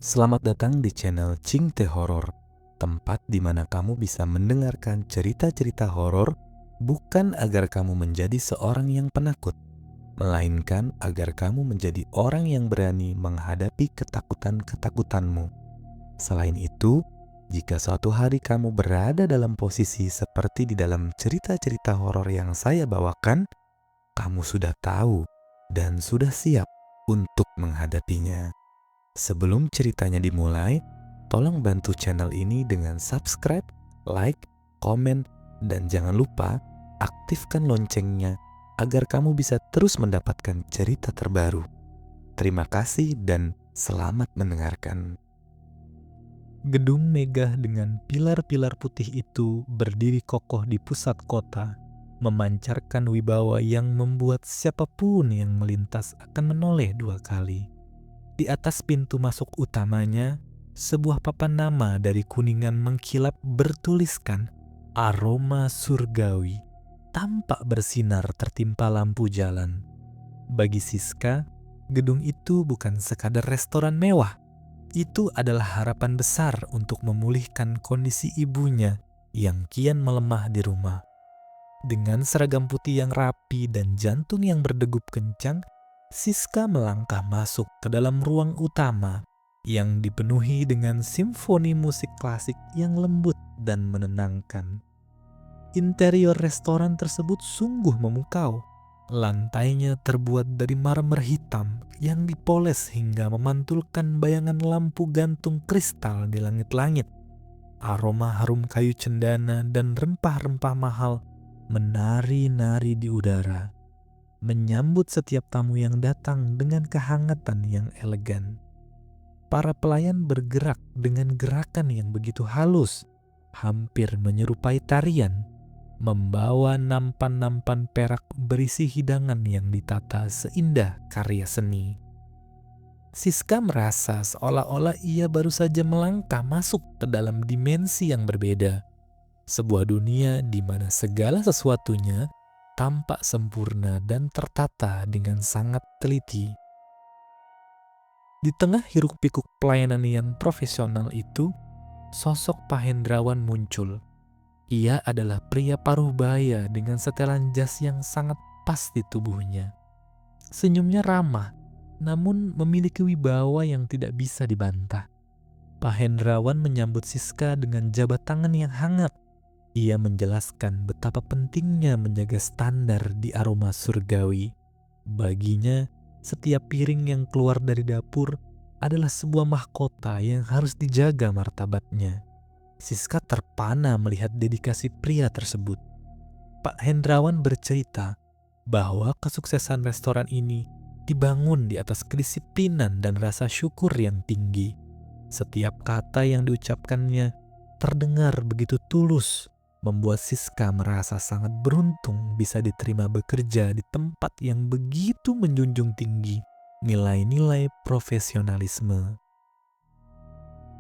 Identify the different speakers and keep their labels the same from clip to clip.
Speaker 1: Selamat datang di channel Cingte Horor, tempat di mana kamu bisa mendengarkan cerita-cerita horor bukan agar kamu menjadi seorang yang penakut, melainkan agar kamu menjadi orang yang berani menghadapi ketakutan-ketakutanmu. Selain itu, jika suatu hari kamu berada dalam posisi seperti di dalam cerita-cerita horor yang saya bawakan, kamu sudah tahu dan sudah siap untuk menghadapinya. Sebelum ceritanya dimulai, tolong bantu channel ini dengan subscribe, like, komen, dan jangan lupa aktifkan loncengnya agar kamu bisa terus mendapatkan cerita terbaru. Terima kasih dan selamat mendengarkan.
Speaker 2: Gedung megah dengan pilar-pilar putih itu berdiri kokoh di pusat kota, memancarkan wibawa yang membuat siapapun yang melintas akan menoleh dua kali. Di atas pintu masuk utamanya, sebuah papan nama dari kuningan mengkilap bertuliskan Aroma Surgawi, tampak bersinar tertimpa lampu jalan. Bagi Siska, gedung itu bukan sekadar restoran mewah. Itu adalah harapan besar untuk memulihkan kondisi ibunya yang kian melemah di rumah. Dengan seragam putih yang rapi dan jantung yang berdegup kencang, Siska melangkah masuk ke dalam ruang utama yang dipenuhi dengan simfoni musik klasik yang lembut dan menenangkan. Interior restoran tersebut sungguh memukau. Lantainya terbuat dari marmer hitam yang dipoles hingga memantulkan bayangan lampu gantung kristal di langit-langit. Aroma harum kayu cendana dan rempah-rempah mahal menari-nari di udara, menyambut setiap tamu yang datang dengan kehangatan yang elegan. Para pelayan bergerak dengan gerakan yang begitu halus, hampir menyerupai tarian, membawa nampan-nampan perak berisi hidangan yang ditata seindah karya seni. Siska merasa seolah-olah ia baru saja melangkah masuk ke dalam dimensi yang berbeda. Sebuah dunia di mana segala sesuatunya tampak sempurna dan tertata dengan sangat teliti. Di tengah hiruk-pikuk pelayanan yang profesional itu, sosok Pak Hendrawan muncul. Ia adalah pria paruh baya dengan setelan jas yang sangat pas di tubuhnya. Senyumnya ramah, namun memiliki wibawa yang tidak bisa dibantah. Pak Hendrawan menyambut Siska dengan jabat tangan yang hangat. Ia menjelaskan betapa pentingnya menjaga standar di aroma surgawi. Baginya, setiap piring yang keluar dari dapur adalah sebuah mahkota yang harus dijaga martabatnya. Siska terpana melihat dedikasi pria tersebut. Pak Hendrawan bercerita bahwa kesuksesan restoran ini dibangun di atas kedisiplinan dan rasa syukur yang tinggi. Setiap kata yang diucapkannya terdengar begitu tulus, membuat Siska merasa sangat beruntung bisa diterima bekerja di tempat yang begitu menjunjung tinggi nilai-nilai profesionalisme.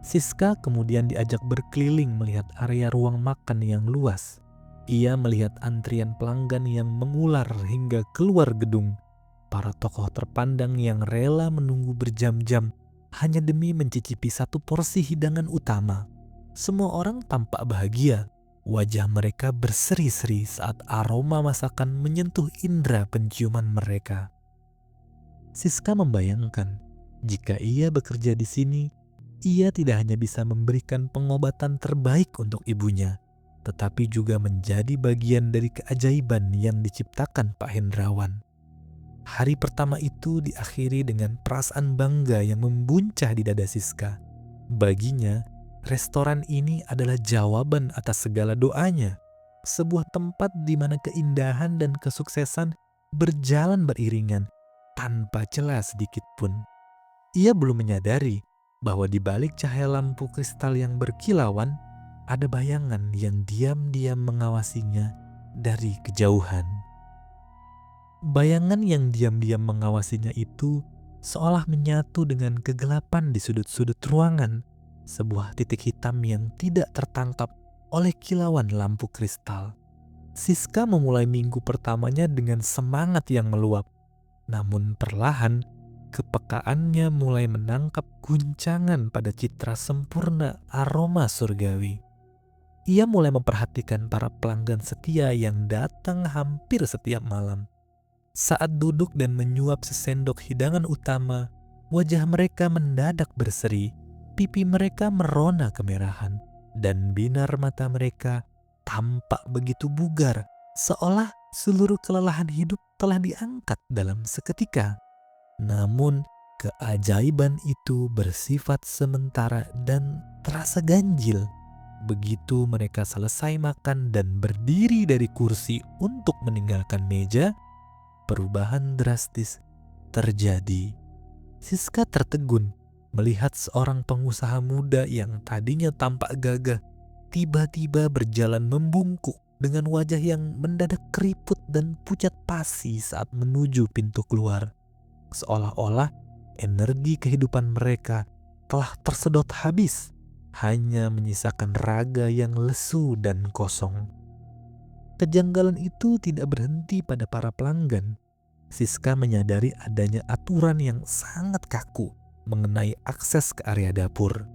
Speaker 2: Siska kemudian diajak berkeliling melihat area ruang makan yang luas. Ia melihat antrian pelanggan yang mengular hingga keluar gedung. Para tokoh terpandang yang rela menunggu berjam-jam hanya demi mencicipi satu porsi hidangan utama. Semua orang tampak bahagia. Wajah mereka berseri-seri saat aroma masakan menyentuh indera penciuman mereka. Siska membayangkan, jika ia bekerja di sini, ia tidak hanya bisa memberikan pengobatan terbaik untuk ibunya, tetapi juga menjadi bagian dari keajaiban yang diciptakan Pak Hendrawan. Hari pertama itu diakhiri dengan perasaan bangga yang membuncah di dada Siska. Baginya, restoran ini adalah jawaban atas segala doanya, sebuah tempat di mana keindahan dan kesuksesan berjalan beriringan tanpa celah sedikit pun. Ia belum menyadari bahwa di balik cahaya lampu kristal yang berkilauan, ada bayangan yang diam-diam mengawasinya dari kejauhan. Bayangan yang diam-diam mengawasinya itu seolah menyatu dengan kegelapan di sudut-sudut ruangan, sebuah titik hitam yang tidak tertangkap oleh kilauan lampu kristal. Siska memulai minggu pertamanya dengan semangat yang meluap. Namun perlahan, Kepekaannya mulai menangkap guncangan pada citra sempurna aroma surgawi. Ia mulai memperhatikan para pelanggan setia yang datang hampir setiap malam. Saat duduk dan menyuap sesendok hidangan utama, wajah mereka mendadak berseri, pipi mereka merona kemerahan, dan binar mata mereka tampak begitu bugar, seolah seluruh kelelahan hidup telah diangkat dalam seketika. Namun, keajaiban itu bersifat sementara dan terasa ganjil. Begitu mereka selesai makan dan berdiri dari kursi untuk meninggalkan meja, perubahan drastis terjadi. Siska tertegun melihat seorang pengusaha muda yang tadinya tampak gagah tiba-tiba berjalan membungkuk dengan wajah yang mendadak keriput dan pucat pasi saat menuju pintu keluar. Seolah-olah energi kehidupan mereka telah tersedot habis, hanya menyisakan raga yang lesu dan kosong. Kejanggalan itu tidak berhenti pada para pelanggan. Siska menyadari adanya aturan yang sangat kaku mengenai akses ke area dapur.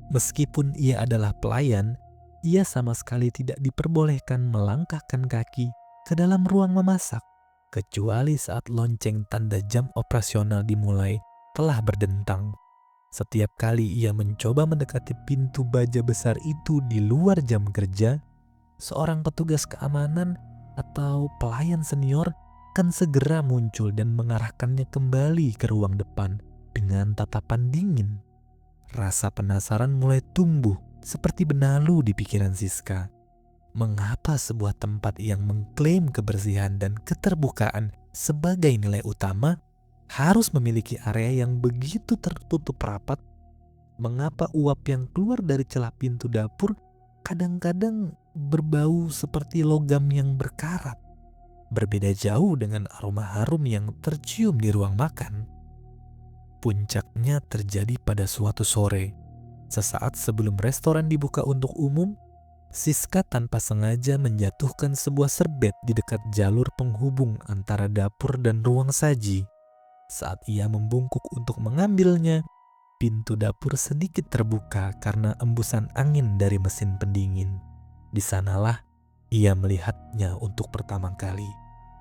Speaker 2: Meskipun ia adalah pelayan, ia sama sekali tidak diperbolehkan melangkahkan kaki ke dalam ruang memasak, kecuali saat lonceng tanda jam operasional dimulai telah berdentang. Setiap kali ia mencoba mendekati pintu baja besar itu di luar jam kerja, seorang petugas keamanan atau pelayan senior akan segera muncul dan mengarahkannya kembali ke ruang depan dengan tatapan dingin. Rasa penasaran mulai tumbuh seperti benalu di pikiran Siska. Mengapa sebuah tempat yang mengklaim kebersihan dan keterbukaan sebagai nilai utama harus memiliki area yang begitu tertutup rapat? Mengapa uap yang keluar dari celah pintu dapur kadang-kadang berbau seperti logam yang berkarat? Berbeda jauh dengan aroma harum yang tercium di ruang makan. Puncaknya terjadi pada suatu sore. Sesaat sebelum restoran dibuka untuk umum, Siska tanpa sengaja menjatuhkan sebuah serbet di dekat jalur penghubung antara dapur dan ruang saji. Saat ia membungkuk untuk mengambilnya, pintu dapur sedikit terbuka karena embusan angin dari mesin pendingin. Di sanalah ia melihatnya untuk pertama kali.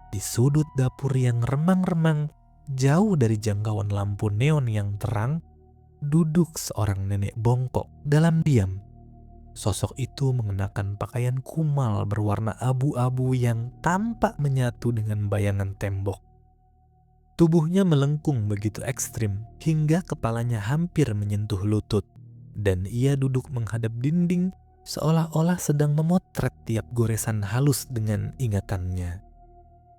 Speaker 2: Di sudut dapur yang remang-remang, jauh dari jangkauan lampu neon yang terang, duduk seorang nenek bongkok dalam diam. Sosok itu mengenakan pakaian kumal berwarna abu-abu yang tampak menyatu dengan bayangan tembok. Tubuhnya melengkung begitu ekstrim hingga kepalanya hampir menyentuh lutut, dan ia duduk menghadap dinding seolah-olah sedang memotret tiap goresan halus dengan ingatannya.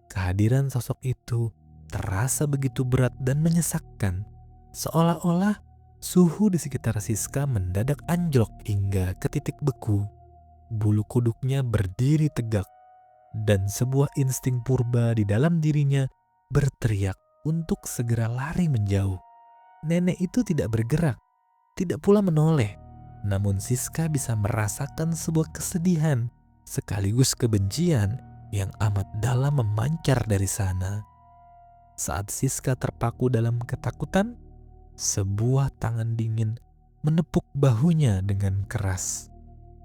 Speaker 2: Kehadiran sosok itu terasa begitu berat dan menyesakkan, seolah-olah suhu di sekitar Siska mendadak anjlok hingga ke titik beku. Bulu kuduknya berdiri tegak, dan sebuah insting purba di dalam dirinya berteriak untuk segera lari menjauh. Nenek itu tidak bergerak, tidak pula menoleh, namun Siska bisa merasakan sebuah kesedihan sekaligus kebencian yang amat dalam memancar dari sana. Saat Siska terpaku dalam ketakutan, sebuah tangan dingin menepuk bahunya dengan keras.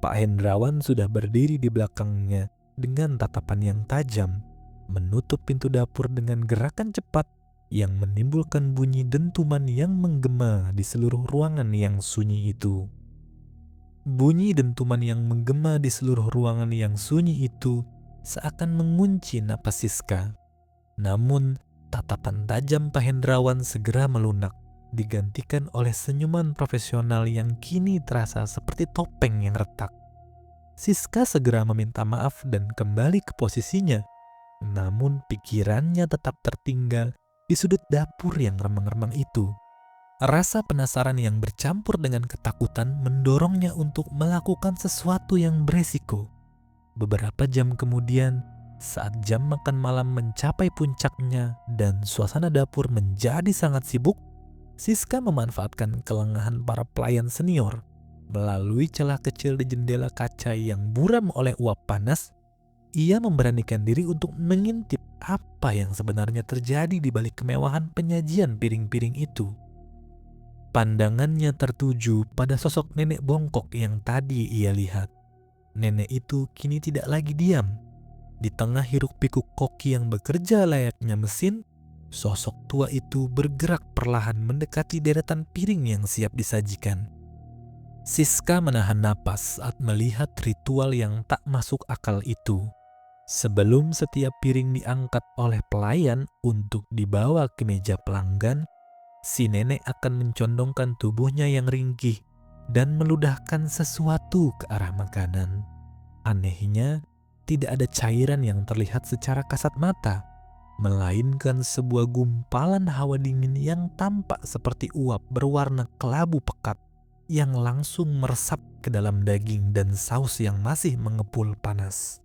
Speaker 2: Pak Hendrawan sudah berdiri di belakangnya dengan tatapan yang tajam, menutup pintu dapur dengan gerakan cepat yang menimbulkan bunyi dentuman yang menggema di seluruh ruangan yang sunyi itu. Bunyi dentuman yang menggema di seluruh ruangan yang sunyi itu seakan mengunci napas Siska. Namun, tatapan tajam Pak Hendrawan segera melunak, digantikan oleh senyuman profesional yang kini terasa seperti topeng yang retak. Siska segera meminta maaf dan kembali ke posisinya, namun pikirannya tetap tertinggal di sudut dapur yang remang-remang itu. Rasa penasaran yang bercampur dengan ketakutan mendorongnya untuk melakukan sesuatu yang beresiko. Beberapa jam kemudian, saat jam makan malam mencapai puncaknya dan suasana dapur menjadi sangat sibuk, Siska memanfaatkan kelengahan para pelayan senior. Melalui celah kecil di jendela kaca yang buram oleh uap panas, Ia memberanikan diri untuk mengintip apa yang sebenarnya terjadi di balik kemewahan penyajian piring-piring itu. Pandangannya tertuju pada sosok nenek bongkok yang tadi ia lihat. Nenek itu kini tidak lagi diam. Di tengah hiruk-pikuk koki yang bekerja layaknya mesin, sosok tua itu bergerak perlahan mendekati deretan piring yang siap disajikan. Siska menahan napas saat melihat ritual yang tak masuk akal itu. Sebelum setiap piring diangkat oleh pelayan untuk dibawa ke meja pelanggan, si nenek akan mencondongkan tubuhnya yang ringkih dan meludahkan sesuatu ke arah makanan. Anehnya, tidak ada cairan yang terlihat secara kasat mata, melainkan sebuah gumpalan hawa dingin yang tampak seperti uap berwarna kelabu pekat yang langsung meresap ke dalam daging dan saus yang masih mengepul panas.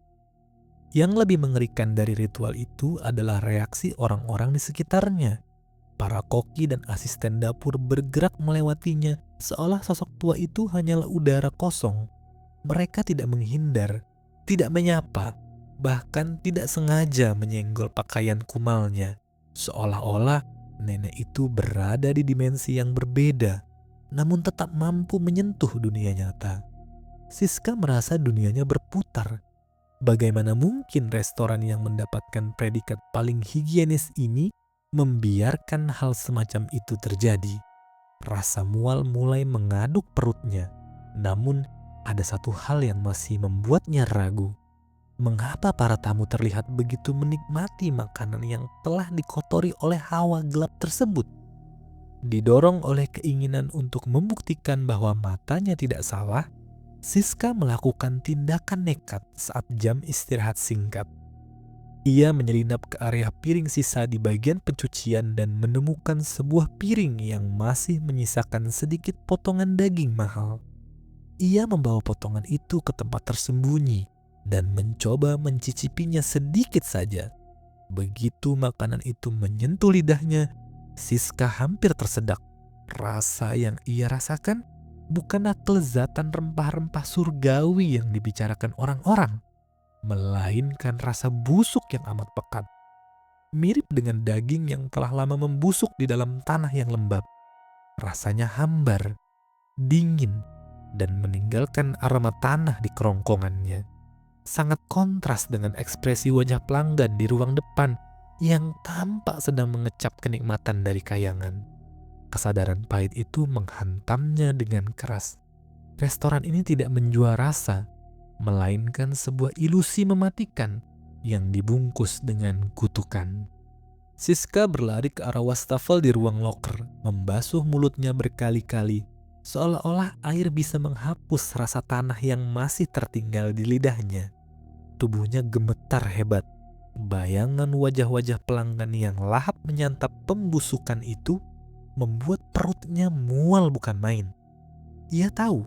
Speaker 2: Yang lebih mengerikan dari ritual itu adalah reaksi orang-orang di sekitarnya. Para koki dan asisten dapur bergerak melewatinya seolah sosok tua itu hanyalah udara kosong. Mereka tidak menghindar, tidak menyapa, bahkan tidak sengaja menyenggol pakaian kumalnya. Seolah-olah nenek itu berada di dimensi yang berbeda, namun tetap mampu menyentuh dunia nyata. Siska merasa dunianya berputar. Bagaimana mungkin restoran yang mendapatkan predikat paling higienis ini membiarkan hal semacam itu terjadi? Rasa mual mulai mengaduk perutnya. Namun ada satu hal yang masih membuatnya ragu. Mengapa para tamu terlihat begitu menikmati makanan yang telah dikotori oleh hawa gelap tersebut? Didorong oleh keinginan untuk membuktikan bahwa matanya tidak salah, Siska melakukan tindakan nekat saat jam istirahat singkat. Ia menyelinap ke area piring sisa di bagian pencucian dan menemukan sebuah piring yang masih menyisakan sedikit potongan daging mahal. Ia membawa potongan itu ke tempat tersembunyi dan mencoba mencicipinya sedikit saja. Begitu makanan itu menyentuh lidahnya, Siska hampir tersedak. Rasa yang ia rasakan bukanlah kelezatan rempah-rempah surgawi yang dibicarakan orang-orang, melainkan rasa busuk yang amat pekat. Mirip dengan daging yang telah lama membusuk di dalam tanah yang lembab. Rasanya hambar, dingin, dan meninggalkan aroma tanah di kerongkongannya. Sangat kontras dengan ekspresi wajah pelanggan di ruang depan yang tampak sedang mengecap kenikmatan dari kayangan. Kesadaran pahit itu menghantamnya dengan keras. Restoran ini tidak menjual rasa, melainkan sebuah ilusi mematikan yang dibungkus dengan kutukan. Siska berlari ke arah wastafel di ruang loker, membasuh mulutnya berkali-kali, seolah-olah air bisa menghapus rasa tanah yang masih tertinggal di lidahnya. Tubuhnya gemetar hebat. Bayangan wajah-wajah pelanggan yang lahap menyantap pembusukan itu membuat perutnya mual bukan main. Ia tahu,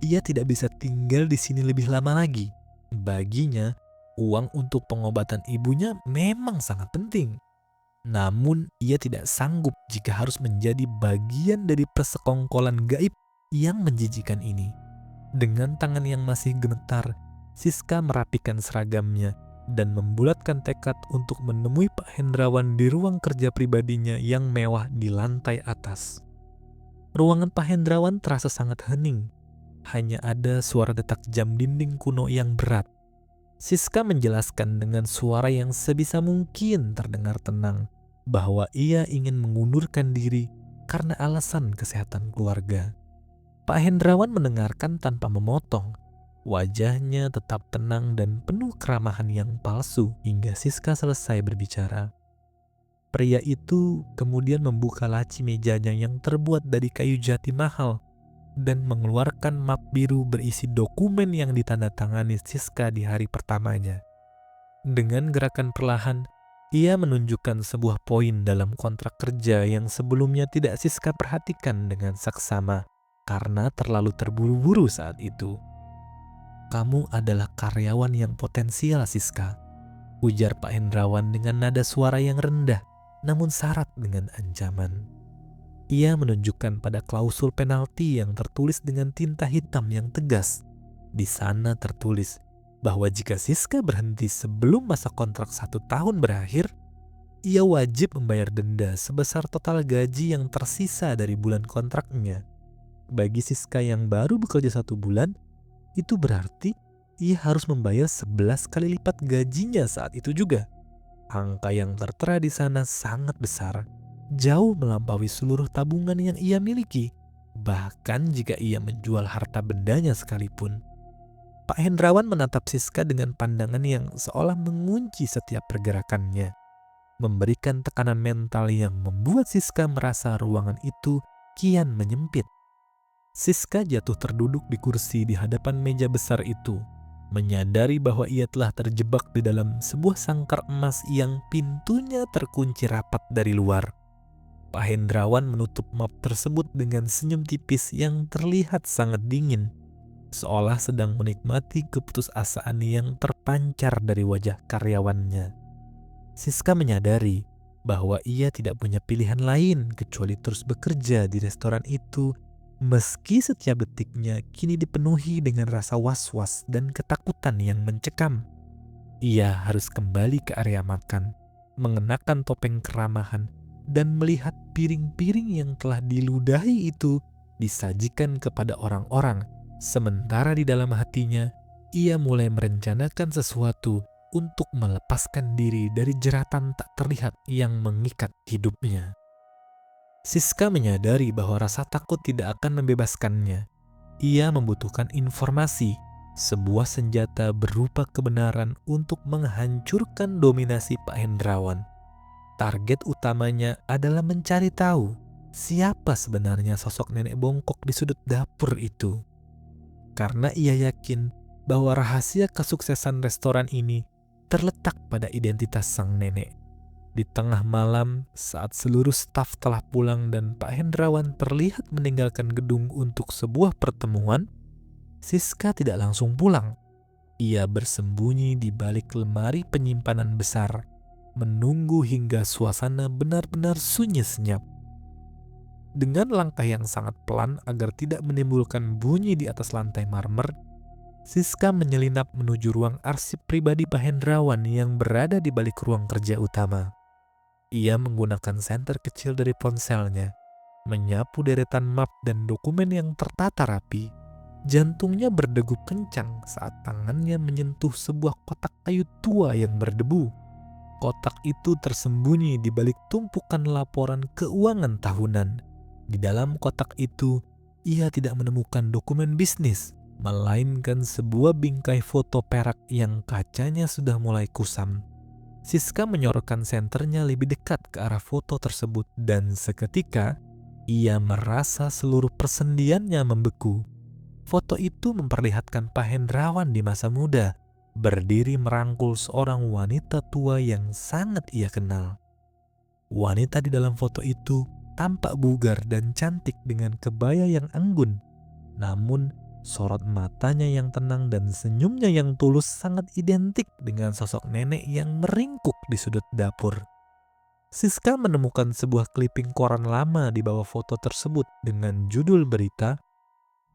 Speaker 2: ia tidak bisa tinggal di sini lebih lama lagi. Baginya, uang untuk pengobatan ibunya memang sangat penting. Namun, ia tidak sanggup jika harus menjadi bagian dari persekongkolan gaib yang menjijikan ini. Dengan tangan yang masih gemetar, Siska merapikan seragamnya dan membulatkan tekad untuk menemui Pak Hendrawan di ruang kerja pribadinya yang mewah di lantai atas. Ruangan Pak Hendrawan terasa sangat hening. Hanya ada suara detak jam dinding kuno yang berat. Siska menjelaskan dengan suara yang sebisa mungkin terdengar tenang bahwa ia ingin mengundurkan diri karena alasan kesehatan keluarga. Pak Hendrawan mendengarkan tanpa memotong. Wajahnya tetap tenang dan penuh keramahan yang palsu hingga Siska selesai berbicara. Pria itu kemudian membuka laci mejanya yang terbuat dari kayu jati mahal dan mengeluarkan map biru berisi dokumen yang ditandatangani Siska di hari pertamanya. Dengan gerakan perlahan, ia menunjukkan sebuah poin dalam kontrak kerja yang sebelumnya tidak Siska perhatikan dengan saksama karena terlalu terburu-buru saat itu. "Kamu adalah karyawan yang potensial, Siska," ujar Pak Hendrawan dengan nada suara yang rendah, namun syarat dengan ancaman. Ia menunjukkan pada klausul penalti yang tertulis dengan tinta hitam yang tegas. Di sana tertulis bahwa jika Siska berhenti sebelum masa kontrak 1 tahun berakhir, ia wajib membayar denda sebesar total gaji yang tersisa dari bulan kontraknya. Bagi Siska yang baru bekerja 1 bulan, itu berarti ia harus membayar 11 kali lipat gajinya saat itu juga. Angka yang tertera di sana sangat besar, jauh melampaui seluruh tabungan yang ia miliki, bahkan jika ia menjual harta bendanya sekalipun. Pak Hendrawan menatap Siska dengan pandangan yang seolah mengunci setiap pergerakannya, memberikan tekanan mental yang membuat Siska merasa ruangan itu kian menyempit. Siska jatuh terduduk di kursi di hadapan meja besar itu, menyadari bahwa ia telah terjebak di dalam sebuah sangkar emas yang pintunya terkunci rapat dari luar. Pak Hendrawan menutup map tersebut dengan senyum tipis yang terlihat sangat dingin, seolah sedang menikmati keputusasaan yang terpancar dari wajah karyawannya. Siska menyadari bahwa ia tidak punya pilihan lain kecuali terus bekerja di restoran itu, meski setiap detiknya kini dipenuhi dengan rasa was-was dan ketakutan yang mencekam. Ia harus kembali ke area makan, mengenakan topeng keramahan, dan melihat piring-piring yang telah diludahi itu disajikan kepada orang-orang. Sementara di dalam hatinya, ia mulai merencanakan sesuatu untuk melepaskan diri dari jeratan tak terlihat yang mengikat hidupnya. Siska menyadari bahwa rasa takut tidak akan membebaskannya. Ia membutuhkan informasi, sebuah senjata berupa kebenaran untuk menghancurkan dominasi Pak Hendrawan. Target utamanya adalah mencari tahu siapa sebenarnya sosok nenek bongkok di sudut dapur itu. Karena ia yakin bahwa rahasia kesuksesan restoran ini terletak pada identitas sang nenek. Di tengah malam, saat seluruh staf telah pulang dan Pak Hendrawan terlihat meninggalkan gedung untuk sebuah pertemuan, Siska tidak langsung pulang. Ia bersembunyi di balik lemari penyimpanan besar, menunggu hingga suasana benar-benar sunyi senyap. Dengan langkah yang sangat pelan agar tidak menimbulkan bunyi di atas lantai marmer, Siska menyelinap menuju ruang arsip pribadi Pak Hendrawan yang berada di balik ruang kerja utama. Ia menggunakan senter kecil dari ponselnya, menyapu deretan map dan dokumen yang tertata rapi. Jantungnya berdegup kencang saat tangannya menyentuh sebuah kotak kayu tua yang berdebu. Kotak itu tersembunyi di balik tumpukan laporan keuangan tahunan. Di dalam kotak itu, ia tidak menemukan dokumen bisnis, melainkan sebuah bingkai foto perak yang kacanya sudah mulai kusam. Siska menyorotkan senternya lebih dekat ke arah foto tersebut dan seketika ia merasa seluruh persendiannya membeku. Foto itu memperlihatkan Pak Hendrawan di masa muda, berdiri merangkul seorang wanita tua yang sangat ia kenal. Wanita di dalam foto itu tampak bugar dan cantik dengan kebaya yang anggun. Namun, sorot matanya yang tenang dan senyumnya yang tulus sangat identik dengan sosok nenek yang meringkuk di sudut dapur. Siska menemukan sebuah kliping koran lama di bawah foto tersebut dengan judul berita,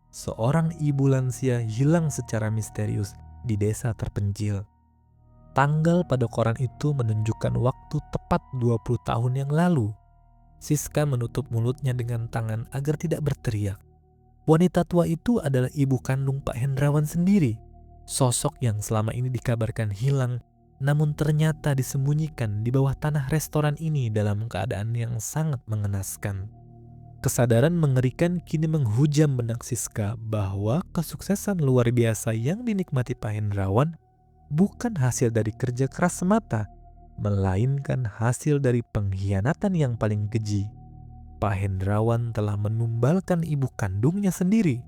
Speaker 2: "Seorang ibu lansia hilang secara misterius di desa terpencil." Tanggal pada koran itu menunjukkan waktu tepat 20 tahun yang lalu. Siska menutup mulutnya dengan tangan agar tidak berteriak. Wanita tua itu adalah ibu kandung Pak Hendrawan sendiri, sosok yang selama ini dikabarkan hilang, namun ternyata disembunyikan di bawah tanah restoran ini dalam keadaan yang sangat mengenaskan. Kesadaran mengerikan kini menghujam benak Siska bahwa kesuksesan luar biasa yang dinikmati Pak Hendrawan bukan hasil dari kerja keras semata, melainkan hasil dari pengkhianatan yang paling keji. Pak Hendrawan telah menumbalkan ibu kandungnya sendiri,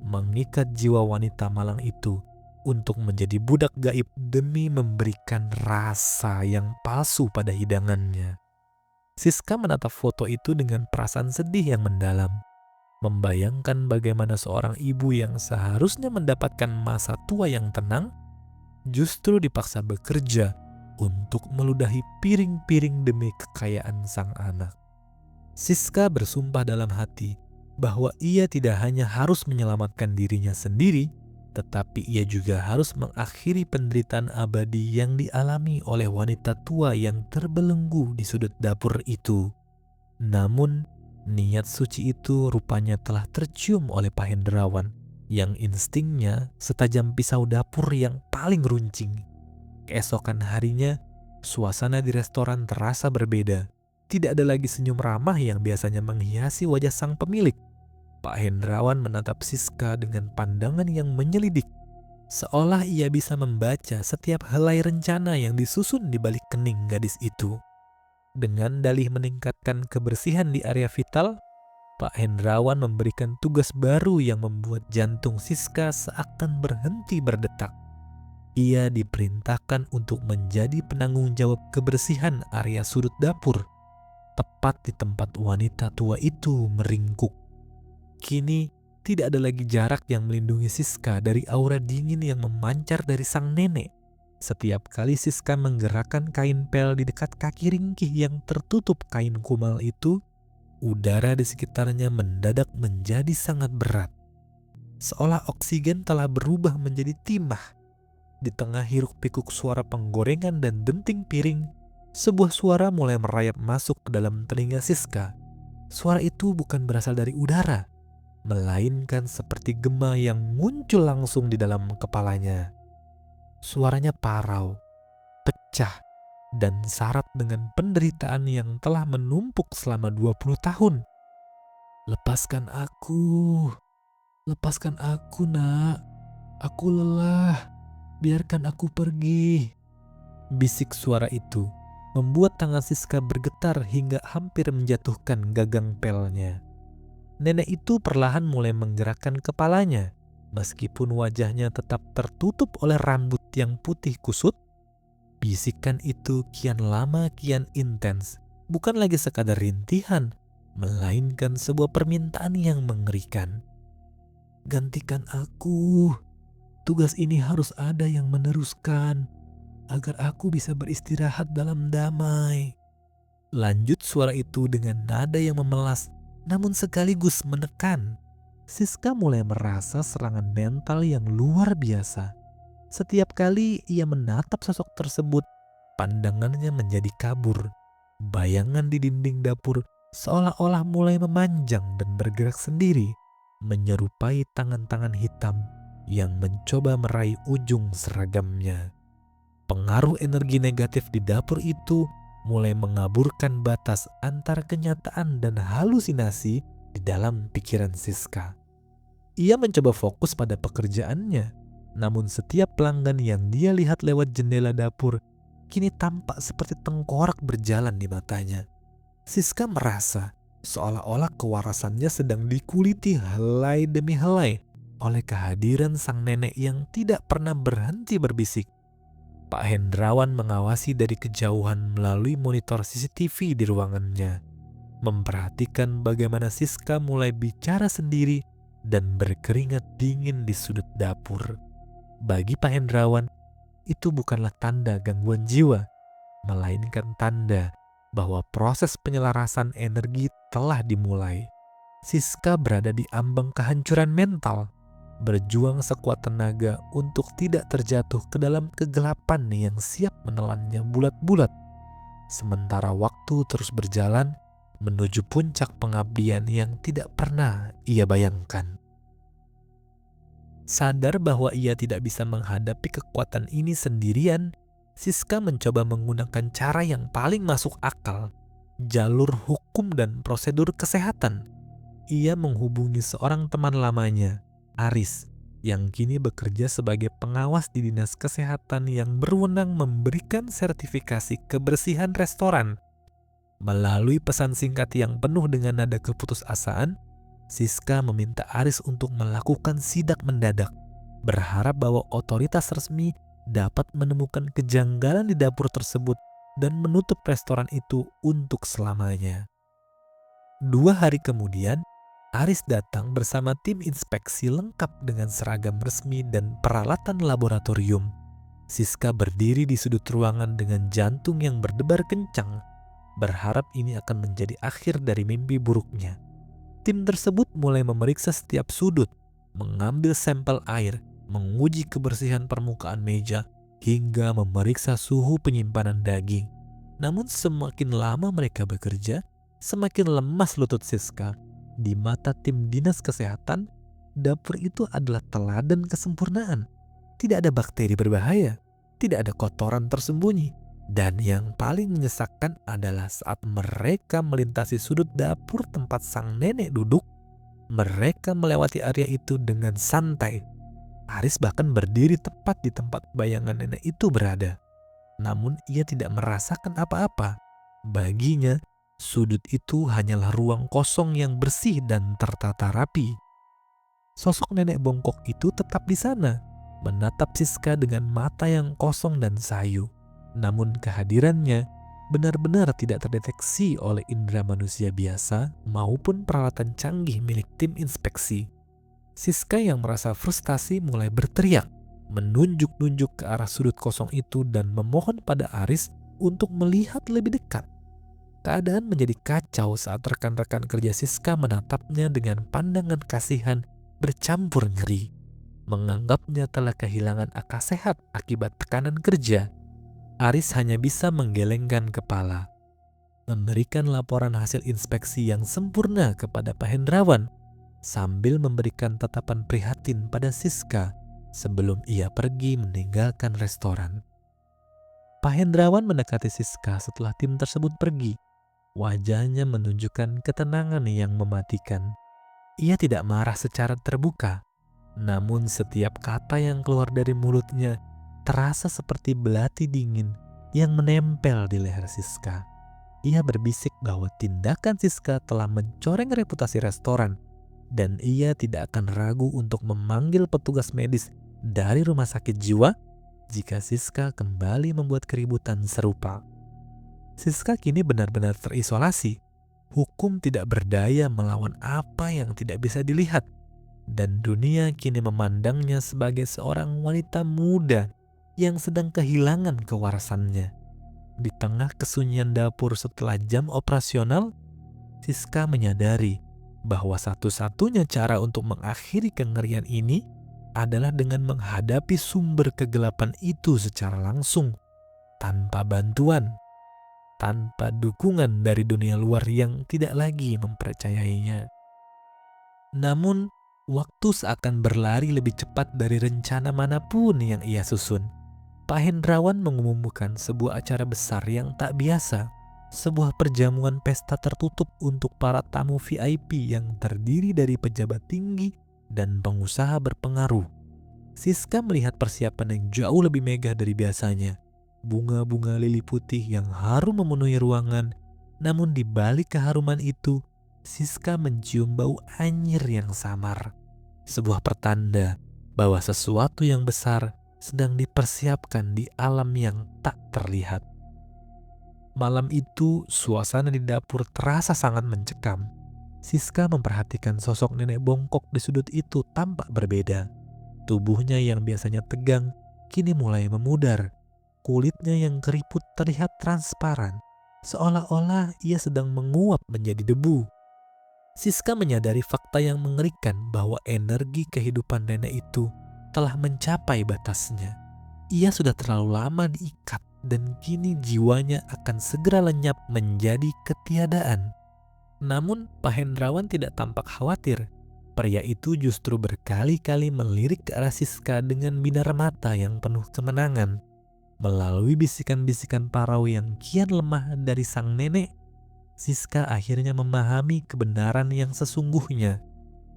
Speaker 2: mengikat jiwa wanita malang itu untuk menjadi budak gaib demi memberikan rasa yang palsu pada hidangannya. Siska menatap foto itu dengan perasaan sedih yang mendalam, membayangkan bagaimana seorang ibu yang seharusnya mendapatkan masa tua yang tenang, justru dipaksa bekerja untuk meludahi piring-piring demi kekayaan sang anak. Siska bersumpah dalam hati bahwa ia tidak hanya harus menyelamatkan dirinya sendiri, tetapi ia juga harus mengakhiri penderitaan abadi yang dialami oleh wanita tua yang terbelenggu di sudut dapur itu. Namun, niat suci itu rupanya telah tercium oleh Pak Hendrawan yang instingnya setajam pisau dapur yang paling runcing. Keesokan harinya, suasana di restoran terasa berbeda. Tidak ada lagi senyum ramah yang biasanya menghiasi wajah sang pemilik. Pak Hendrawan menatap Siska dengan pandangan yang menyelidik, seolah ia bisa membaca setiap helai rencana yang disusun di balik kening gadis itu. Dengan dalih meningkatkan kebersihan di area vital, Pak Hendrawan memberikan tugas baru yang membuat jantung Siska seakan berhenti berdetak. Ia diperintahkan untuk menjadi penanggung jawab kebersihan area sudut dapur, tepat di tempat wanita tua itu meringkuk. Kini tidak ada lagi jarak yang melindungi Siska dari aura dingin yang memancar dari sang nenek. Setiap kali Siska menggerakkan kain pel di dekat kaki ringkih yang tertutup kain kumal itu, udara di sekitarnya mendadak menjadi sangat berat. Seolah oksigen telah berubah menjadi timah. Di tengah hiruk-pikuk suara penggorengan dan denting piring, sebuah suara mulai merayap masuk ke dalam telinga Siska. Suara itu bukan berasal dari udara, melainkan seperti gema yang muncul langsung di dalam kepalanya. Suaranya parau, pecah, dan syarat dengan penderitaan yang telah menumpuk selama 20 tahun. Lepaskan aku nak, aku lelah, biarkan aku pergi. Bisik suara itu membuat tangan Siska bergetar hingga hampir menjatuhkan gagang pelnya. Nenek itu perlahan mulai menggerakkan kepalanya. Meskipun wajahnya tetap tertutup oleh rambut yang putih kusut, bisikan itu kian lama kian intens. Bukan lagi sekadar rintihan, melainkan sebuah permintaan yang mengerikan. Gantikan aku. Tugas ini harus ada yang meneruskan, agar aku bisa beristirahat dalam damai. Lanjut suara itu dengan nada yang memelas, namun sekaligus menekan. Siska mulai merasa serangan mental yang luar biasa. Setiap kali ia menatap sosok tersebut, pandangannya menjadi kabur. Bayangan di dinding dapur seolah-olah mulai memanjang dan bergerak sendiri, menyerupai tangan-tangan hitam yang mencoba meraih ujung seragamnya. Pengaruh energi negatif di dapur itu mulai mengaburkan batas antara kenyataan dan halusinasi di dalam pikiran Siska. Ia mencoba fokus pada pekerjaannya, namun setiap pelanggan yang dia lihat lewat jendela dapur kini tampak seperti tengkorak berjalan di matanya. Siska merasa seolah-olah kewarasannya sedang dikuliti helai demi helai oleh kehadiran sang nenek yang tidak pernah berhenti berbisik. Pak Hendrawan mengawasi dari kejauhan melalui monitor CCTV di ruangannya, memperhatikan bagaimana Siska mulai bicara sendiri dan berkeringat dingin di sudut dapur. Bagi Pak Hendrawan, itu bukanlah tanda gangguan jiwa, melainkan tanda bahwa proses penyelarasan energi telah dimulai. Siska berada di ambang kehancuran mental, berjuang sekuat tenaga untuk tidak terjatuh ke dalam kegelapan yang siap menelannya bulat-bulat. Sementara waktu terus berjalan menuju puncak pengabdian yang tidak pernah ia bayangkan. Sadar bahwa ia tidak bisa menghadapi kekuatan ini sendirian, Siska mencoba menggunakan cara yang paling masuk akal, jalur hukum dan prosedur kesehatan. Ia menghubungi seorang teman lamanya, Aris, yang kini bekerja sebagai pengawas di dinas kesehatan yang berwenang memberikan sertifikasi kebersihan restoran. Melalui pesan singkat yang penuh dengan nada keputusasaan, Siska meminta Aris untuk melakukan sidak mendadak, berharap bahwa otoritas resmi dapat menemukan kejanggalan di dapur tersebut dan menutup restoran itu untuk selamanya. 2 hari kemudian, Aris datang bersama tim inspeksi lengkap dengan seragam resmi dan peralatan laboratorium. Siska berdiri di sudut ruangan dengan jantung yang berdebar kencang, berharap ini akan menjadi akhir dari mimpi buruknya. Tim tersebut mulai memeriksa setiap sudut, mengambil sampel air, menguji kebersihan permukaan meja, hingga memeriksa suhu penyimpanan daging. Namun semakin lama mereka bekerja, semakin lemas lutut Siska. Di mata tim dinas kesehatan, dapur itu adalah teladan kesempurnaan. Tidak ada bakteri berbahaya, tidak ada kotoran tersembunyi. Dan yang paling menyesakkan adalah saat mereka melintasi sudut dapur tempat sang nenek duduk, mereka melewati area itu dengan santai. Aris bahkan berdiri tepat di tempat bayangan nenek itu berada. Namun ia tidak merasakan apa-apa. Baginya, sudut itu hanyalah ruang kosong yang bersih dan tertata rapi. Sosok nenek bongkok itu tetap di sana, menatap Siska dengan mata yang kosong dan sayu. Namun kehadirannya benar-benar tidak terdeteksi oleh indera manusia biasa maupun peralatan canggih milik tim inspeksi. Siska yang merasa frustasi mulai berteriak, menunjuk-nunjuk ke arah sudut kosong itu dan memohon pada Aris untuk melihat lebih dekat. Keadaan menjadi kacau saat rekan-rekan kerja Siska menatapnya dengan pandangan kasihan bercampur ngeri. Menganggapnya telah kehilangan akal sehat akibat tekanan kerja. Aris hanya bisa menggelengkan kepala, memberikan laporan hasil inspeksi yang sempurna kepada Pak Hendrawan, sambil memberikan tatapan prihatin pada Siska sebelum ia pergi meninggalkan restoran. Pak Hendrawan mendekati Siska setelah tim tersebut pergi. Wajahnya menunjukkan ketenangan yang mematikan. Ia tidak marah secara terbuka, namun setiap kata yang keluar dari mulutnya terasa seperti belati dingin yang menempel di leher Siska. Ia berbisik bahwa tindakan Siska telah mencoreng reputasi restoran dan ia tidak akan ragu untuk memanggil petugas medis dari rumah sakit jiwa jika Siska kembali membuat keributan serupa. Siska kini benar-benar terisolasi. Hukum tidak berdaya melawan apa yang tidak bisa dilihat, dan dunia kini memandangnya sebagai seorang wanita muda yang sedang kehilangan kewarasannya. Di tengah kesunyian dapur setelah jam operasional, Siska menyadari bahwa satu-satunya cara untuk mengakhiri kengerian ini adalah dengan menghadapi sumber kegelapan itu secara langsung, tanpa bantuan, tanpa dukungan dari dunia luar yang tidak lagi mempercayainya. Namun, waktu seakan berlari lebih cepat dari rencana manapun yang ia susun. Pak Hendrawan mengumumkan sebuah acara besar yang tak biasa, sebuah perjamuan pesta tertutup untuk para tamu VIP yang terdiri dari pejabat tinggi dan pengusaha berpengaruh. Siska melihat persiapan yang jauh lebih megah dari biasanya. Bunga-bunga lili putih yang harum memenuhi ruangan, namun di balik keharuman itu, Siska mencium bau anyir yang samar. Sebuah pertanda bahwa sesuatu yang besar sedang dipersiapkan di alam yang tak terlihat. Malam itu, suasana di dapur terasa sangat mencekam. Siska memperhatikan sosok nenek bongkok di sudut itu tampak berbeda. Tubuhnya yang biasanya tegang, kini mulai memudar. Kulitnya yang keriput terlihat transparan, seolah-olah ia sedang menguap menjadi debu. Siska menyadari fakta yang mengerikan bahwa energi kehidupan nenek itu telah mencapai batasnya. Ia sudah terlalu lama diikat dan kini jiwanya akan segera lenyap menjadi ketiadaan. Namun Pak Hendrawan tidak tampak khawatir. Pria itu justru berkali-kali melirik ke arah Siska dengan binar mata yang penuh kemenangan. Melalui bisikan-bisikan parau yang kian lemah dari sang nenek, Siska akhirnya memahami kebenaran yang sesungguhnya.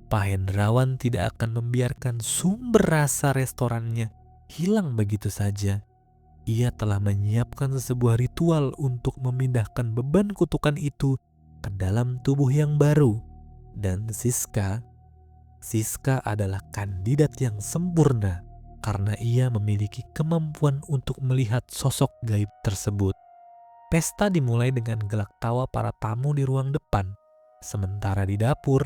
Speaker 2: Pak Hendrawan tidak akan membiarkan sumber rasa restorannya hilang begitu saja. Ia telah menyiapkan sebuah ritual untuk memindahkan beban kutukan itu ke dalam tubuh yang baru. Dan Siska adalah kandidat yang sempurna karena ia memiliki kemampuan untuk melihat sosok gaib tersebut. Pesta dimulai dengan gelak tawa para tamu di ruang depan. Sementara di dapur,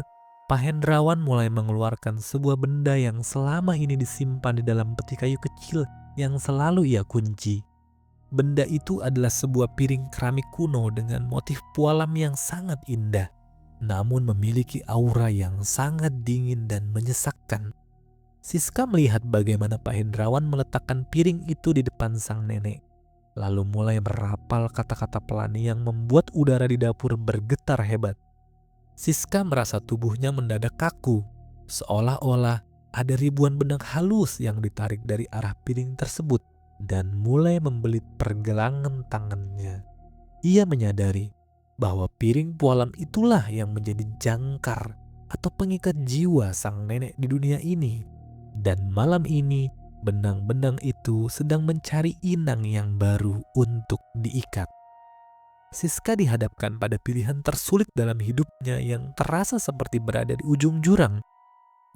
Speaker 2: Pak Hendrawan mulai mengeluarkan sebuah benda yang selama ini disimpan di dalam peti kayu kecil yang selalu ia kunci. Benda itu adalah sebuah piring keramik kuno dengan motif pualam yang sangat indah, namun memiliki aura yang sangat dingin dan menyesakkan. Siska melihat bagaimana Pak Hendrawan meletakkan piring itu di depan sang nenek, lalu mulai merapal kata-kata pelan yang membuat udara di dapur bergetar hebat. Siska merasa tubuhnya mendadak kaku, seolah-olah ada ribuan benang halus yang ditarik dari arah piring tersebut dan mulai membelit pergelangan tangannya. Ia menyadari bahwa piring pualam itulah yang menjadi jangkar atau pengikat jiwa sang nenek di dunia ini. Dan malam ini, benang-benang itu sedang mencari inang yang baru untuk diikat. Siska dihadapkan pada pilihan tersulit dalam hidupnya yang terasa seperti berada di ujung jurang.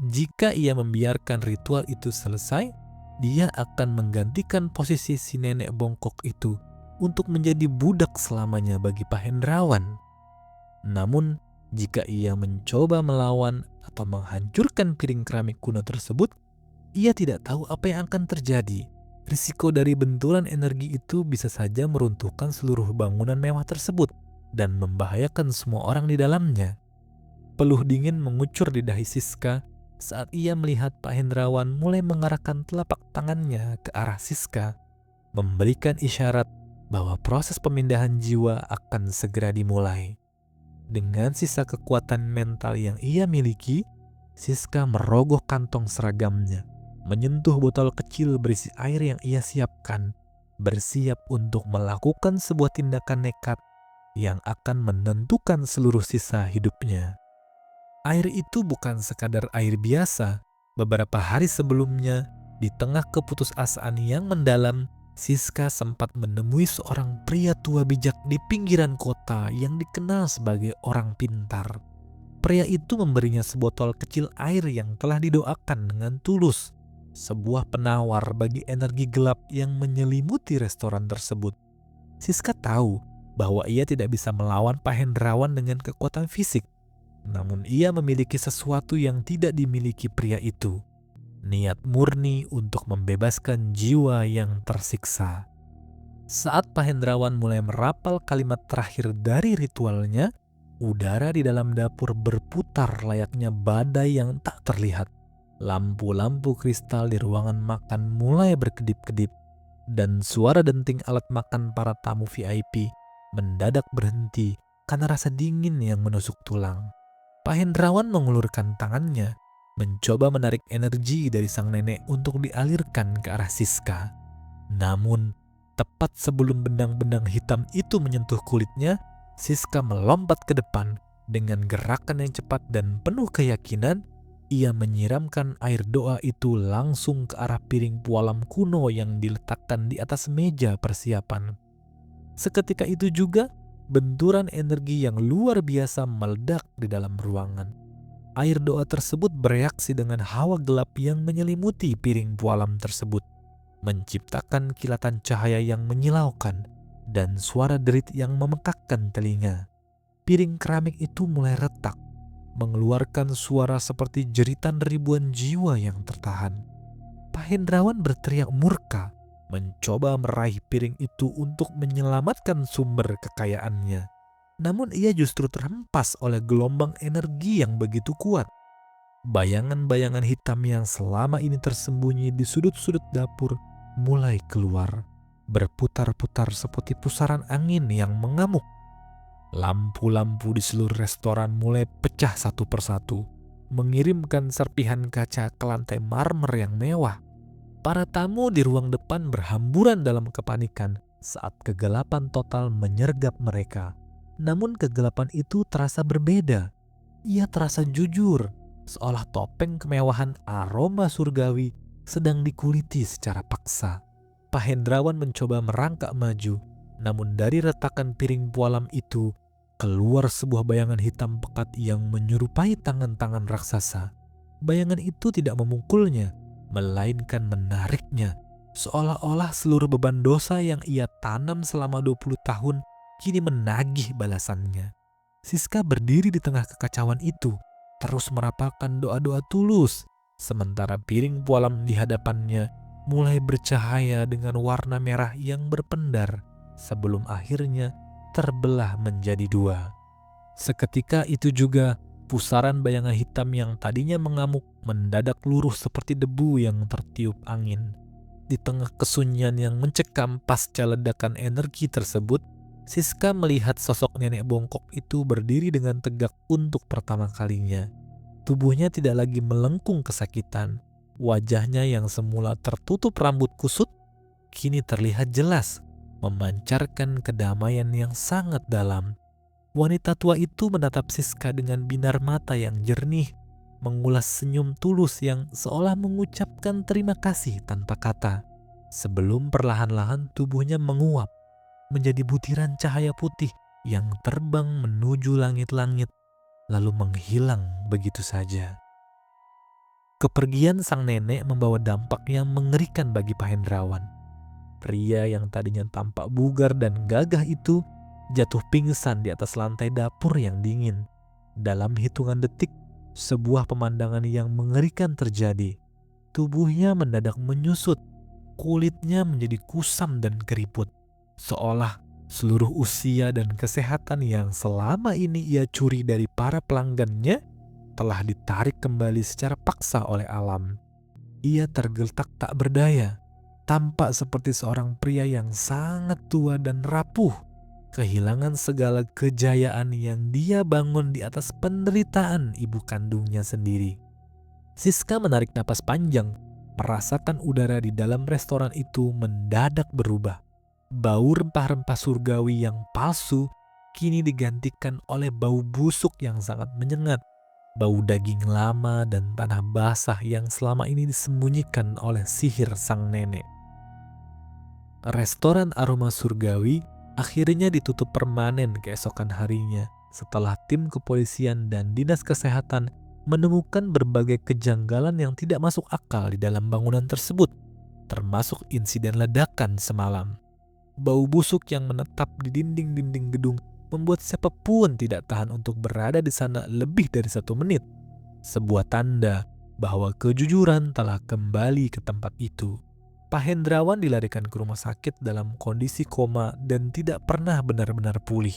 Speaker 2: Jika ia membiarkan ritual itu selesai, dia akan menggantikan posisi si nenek bongkok itu untuk menjadi budak selamanya bagi Pak Hendrawan. Namun, jika ia mencoba melawan atau menghancurkan piring keramik kuno tersebut, ia tidak tahu apa yang akan terjadi. Risiko dari benturan energi itu bisa saja meruntuhkan seluruh bangunan mewah tersebut dan membahayakan semua orang di dalamnya. Peluh dingin mengucur di dahi Siska saat ia melihat Pak Hendrawan mulai mengarahkan telapak tangannya ke arah Siska, memberikan isyarat bahwa proses pemindahan jiwa akan segera dimulai. Dengan sisa kekuatan mental yang ia miliki, Siska merogoh kantong seragamnya, menyentuh botol kecil berisi air yang ia siapkan, bersiap untuk melakukan sebuah tindakan nekat yang akan menentukan seluruh sisa hidupnya. Air itu bukan sekadar air biasa. Beberapa hari sebelumnya, di tengah keputusasaan yang mendalam, Siska sempat menemui seorang pria tua bijak di pinggiran kota yang dikenal sebagai orang pintar. Pria itu memberinya sebotol kecil air yang telah didoakan dengan tulus, sebuah penawar bagi energi gelap yang menyelimuti restoran tersebut. Siska tahu bahwa ia tidak bisa melawan Pak Hendrawan dengan kekuatan fisik, namun ia memiliki sesuatu yang tidak dimiliki pria itu, niat murni untuk membebaskan jiwa yang tersiksa. Saat Pak Hendrawan mulai merapal kalimat terakhir dari ritualnya, udara di dalam dapur berputar layaknya badai yang tak terlihat. Lampu-lampu kristal di ruangan makan mulai berkedip-kedip, dan suara denting alat makan para tamu VIP mendadak berhenti karena rasa dingin yang menusuk tulang. Pak Hendrawan mengulurkan tangannya, mencoba menarik energi dari sang nenek untuk dialirkan ke arah Siska. Namun, tepat sebelum benang-benang hitam itu menyentuh kulitnya, Siska melompat ke depan dengan gerakan yang cepat dan penuh keyakinan. Ia menyiramkan air doa itu langsung ke arah piring pualam kuno yang diletakkan di atas meja persiapan. Seketika itu juga, benturan energi yang luar biasa meledak di dalam ruangan. Air doa tersebut bereaksi dengan hawa gelap yang menyelimuti piring pualam tersebut, menciptakan kilatan cahaya yang menyilaukan dan suara derit yang memekakkan telinga. Piring keramik itu mulai retak, mengeluarkan suara seperti jeritan ribuan jiwa yang tertahan. Pak Hendrawan berteriak murka, mencoba meraih piring itu untuk menyelamatkan sumber kekayaannya. Namun ia justru terhempas oleh gelombang energi yang begitu kuat. Bayangan-bayangan hitam yang selama ini tersembunyi di sudut-sudut dapur mulai keluar, berputar-putar seperti pusaran angin yang mengamuk. Lampu-lampu di seluruh restoran mulai pecah satu persatu, mengirimkan serpihan kaca ke lantai marmer yang mewah. Para tamu di ruang depan berhamburan dalam kepanikan saat kegelapan total menyergap mereka. Namun kegelapan itu terasa berbeda. Ia terasa jujur, seolah topeng kemewahan aroma surgawi sedang dikuliti secara paksa. Pak Hendrawan mencoba merangkak maju, namun dari retakan piring pualam itu keluar sebuah bayangan hitam pekat yang menyerupai tangan-tangan raksasa. Bayangan itu tidak memukulnya, melainkan menariknya, seolah-olah seluruh beban dosa yang ia tanam selama 20 tahun kini menagih balasannya. Siska berdiri di tengah kekacauan itu, terus merapalkan doa-doa tulus, sementara piring pualam di hadapannya mulai bercahaya dengan warna merah yang berpendar sebelum akhirnya terbelah menjadi dua. Seketika itu juga Pusaran bayangan hitam yang tadinya mengamuk mendadak luruh seperti debu yang tertiup angin. Di tengah kesunyian yang mencekam pasca ledakan energi tersebut, Siska melihat sosok nenek bongkok itu berdiri dengan tegak untuk pertama kalinya. Tubuhnya tidak lagi melengkung kesakitan. Wajahnya yang semula tertutup rambut kusut, kini terlihat jelas, memancarkan kedamaian yang sangat dalam. Wanita tua itu menatap Siska dengan binar mata yang jernih, mengulas senyum tulus yang seolah mengucapkan terima kasih tanpa kata. Sebelum perlahan-lahan tubuhnya menguap, menjadi butiran cahaya putih yang terbang menuju langit-langit, lalu menghilang begitu saja. Kepergian sang nenek membawa dampak yang mengerikan bagi Pahendrawan. Pria yang tadinya tampak bugar dan gagah itu jatuh pingsan di atas lantai dapur yang dingin. Dalam hitungan detik, sebuah pemandangan yang mengerikan terjadi. Tubuhnya mendadak menyusut, kulitnya menjadi kusam dan keriput, seolah seluruh usia dan kesehatan yang selama ini ia curi dari para pelanggannya telah ditarik kembali secara paksa oleh alam. Ia tergeletak tak berdaya, tampak seperti seorang pria yang sangat tua dan rapuh, kehilangan segala kejayaan yang dia bangun di atas penderitaan ibu kandungnya sendiri. Siska menarik napas panjang, merasakan udara di dalam restoran itu mendadak berubah. Bau rempah-rempah surgawi yang palsu kini digantikan oleh bau busuk yang sangat menyengat, bau daging lama dan tanah basah yang selama ini disembunyikan oleh sihir sang nenek. Restoran aroma surgawi akhirnya ditutup permanen keesokan harinya setelah tim kepolisian dan dinas kesehatan menemukan berbagai kejanggalan yang tidak masuk akal di dalam bangunan tersebut, termasuk insiden ledakan semalam. Bau busuk yang menetap di dinding-dinding gedung membuat siapapun tidak tahan untuk berada di sana lebih dari 1 menit. Sebuah tanda bahwa kejujuran telah kembali ke tempat itu. Pahendrawan dilarikan ke rumah sakit dalam kondisi koma dan tidak pernah benar-benar pulih,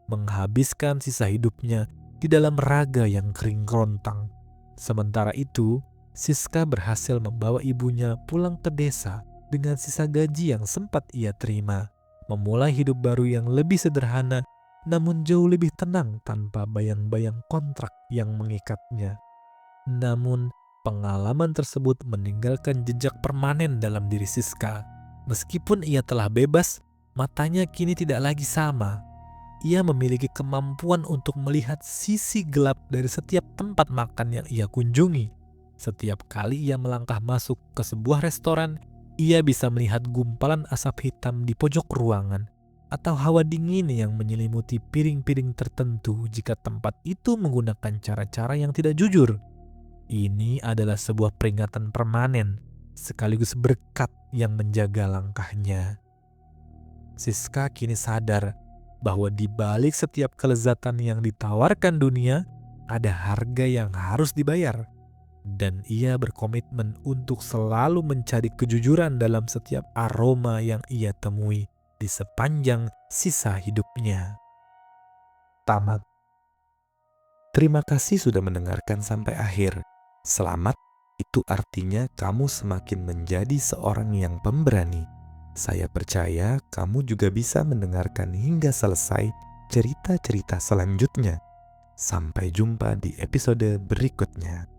Speaker 2: menghabiskan sisa hidupnya di dalam raga yang kering kerontang. Sementara itu, Siska berhasil membawa ibunya pulang ke desa dengan sisa gaji yang sempat ia terima, memulai hidup baru yang lebih sederhana namun jauh lebih tenang tanpa bayang-bayang kontrak yang mengikatnya. Namun, pengalaman tersebut meninggalkan jejak permanen dalam diri Siska. Meskipun ia telah bebas, matanya kini tidak lagi sama. Ia memiliki kemampuan untuk melihat sisi gelap dari setiap tempat makan yang ia kunjungi. Setiap kali ia melangkah masuk ke sebuah restoran, ia bisa melihat gumpalan asap hitam di pojok ruangan atau hawa dingin yang menyelimuti piring-piring tertentu jika tempat itu menggunakan cara-cara yang tidak jujur. Ini adalah sebuah peringatan permanen, sekaligus berkat yang menjaga langkahnya. Siska kini sadar bahwa di balik setiap kelezatan yang ditawarkan dunia, ada harga yang harus dibayar. Dan ia berkomitmen untuk selalu mencari kejujuran dalam setiap aroma yang ia temui di sepanjang sisa hidupnya. Tamat.
Speaker 1: Terima kasih sudah mendengarkan sampai akhir. Selamat, itu artinya kamu semakin menjadi seorang yang pemberani. Saya percaya kamu juga bisa mendengarkan hingga selesai cerita-cerita selanjutnya. Sampai jumpa di episode berikutnya.